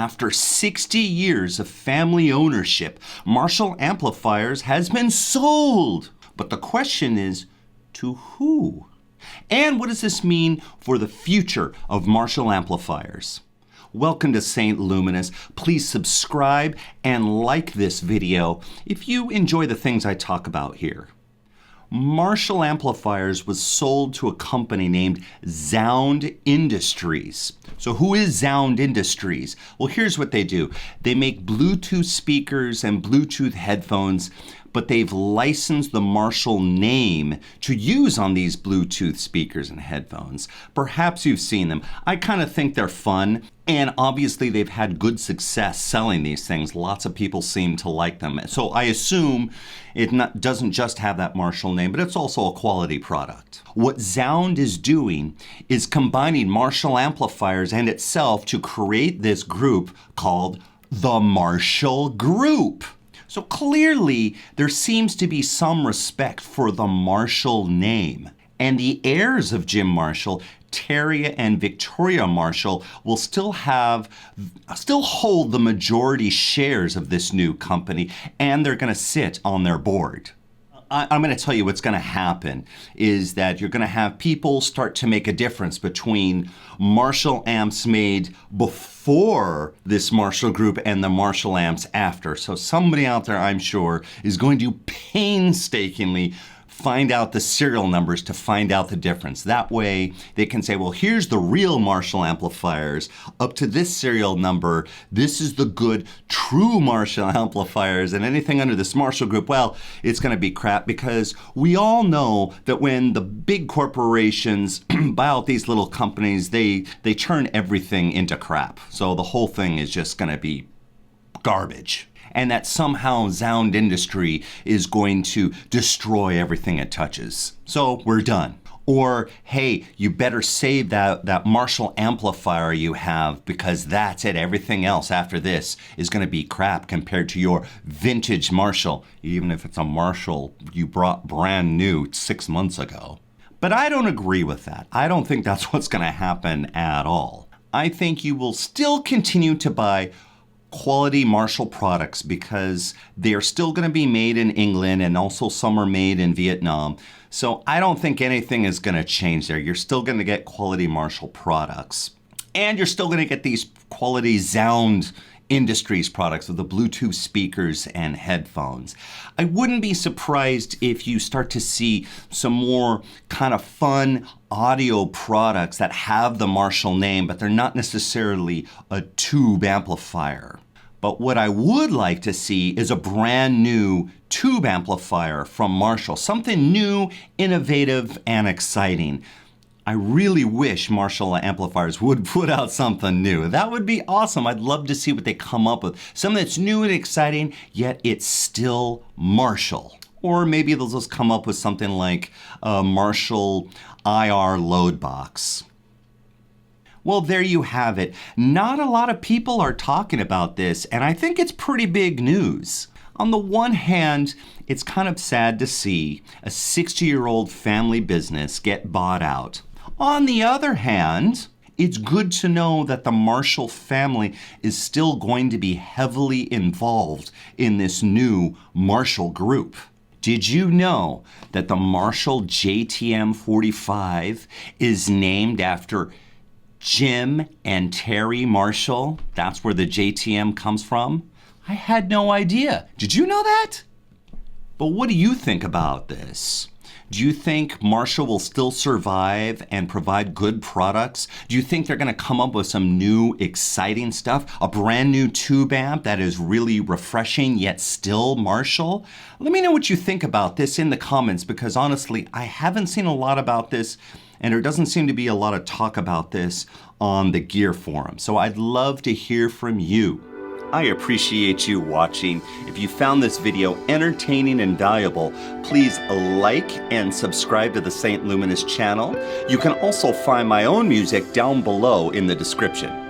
After 60 years of family ownership, Marshall Amplifiers has been sold. But the question is, to who? And what does this mean for the future of Marshall Amplifiers? Welcome to Saint Luminus. Please subscribe and like this video if you enjoy the things I talk about here. Marshall Amplifiers was sold to a company named Sound Industries. So who is Sound Industries? Well, here's what they do. They make Bluetooth speakers and Bluetooth headphones, but they've licensed the Marshall name to use on these Bluetooth speakers and headphones. Perhaps you've seen them. I kind of think they're fun, and obviously they've had good success selling these things. Lots of people seem to like them. So I assume it doesn't just have that Marshall name, but it's also a quality product. What Sound is doing is combining Marshall Amplifiers and itself to create this group called the Marshall Group. So clearly, there seems to be some respect for the Marshall name. And the heirs of Jim Marshall, Terry and Victoria Marshall, will still hold the majority shares of this new company, and they're going to sit on their board. I'm going to tell you what's going to happen is that you're going to have people start to make a difference between Marshall amps made before this Marshall group and the Marshall amps after. So somebody out there, I'm sure, is going to painstakingly find out the serial numbers to find out the difference. That way they can say, well, here's the real Marshall amplifiers up to this serial number. This is the good, true Marshall amplifiers, and anything under this Marshall group, well, it's going to be crap, because we all know that when the big corporations buy out these little companies, they turn everything into crap. So the whole thing is just going to be garbage. And that somehow Sound Industry is going to destroy everything it touches. So we're done. Or, hey, you better save that Marshall amplifier you have, because that's it. Everything else after this is going to be crap compared to your vintage Marshall, even if it's a Marshall you brought brand new 6 months ago. But I don't agree with that. I don't think that's what's going to happen at all. I think you will still continue to buy quality Marshall products because they're still going to be made in England, and also some are made in Vietnam. So I don't think anything is going to change there. You're still going to get quality Marshall products. And you're still going to get these quality Sound Industries products with the Bluetooth speakers and headphones. I wouldn't be surprised if you start to see some more kind of fun audio products that have the Marshall name, but they're not necessarily a tube amplifier. But what I would like to see is a brand new tube amplifier from Marshall, something new, innovative, and exciting. I really wish Marshall Amplifiers would put out something new. That would be awesome. I'd love to see what they come up with. Something that's new and exciting, yet it's still Marshall. Or maybe they'll just come up with something like a Marshall IR load box. Well, there you have it. Not a lot of people are talking about this, and I think it's pretty big news. On the one hand, it's kind of sad to see a 60-year-old family business get bought out. On the other hand, it's good to know that the Marshall family is still going to be heavily involved in this new Marshall group. Did you know that the Marshall JTM 45 is named after Jim and Terry Marshall? That's where the JTM comes from? I had no idea. Did you know that? But what do you think about this? Do you think Marshall will still survive and provide good products? Do you think they're going to come up with some new, exciting stuff? A brand new tube amp that is really refreshing, yet still Marshall? Let me know what you think about this in the comments, because honestly, I haven't seen a lot about this, and there doesn't seem to be a lot of talk about this on the Gear Forum. So I'd love to hear from you. I appreciate you watching. If you found this video entertaining and valuable, please like and subscribe to the Saint Luminus channel. You can also find my own music down below in the description.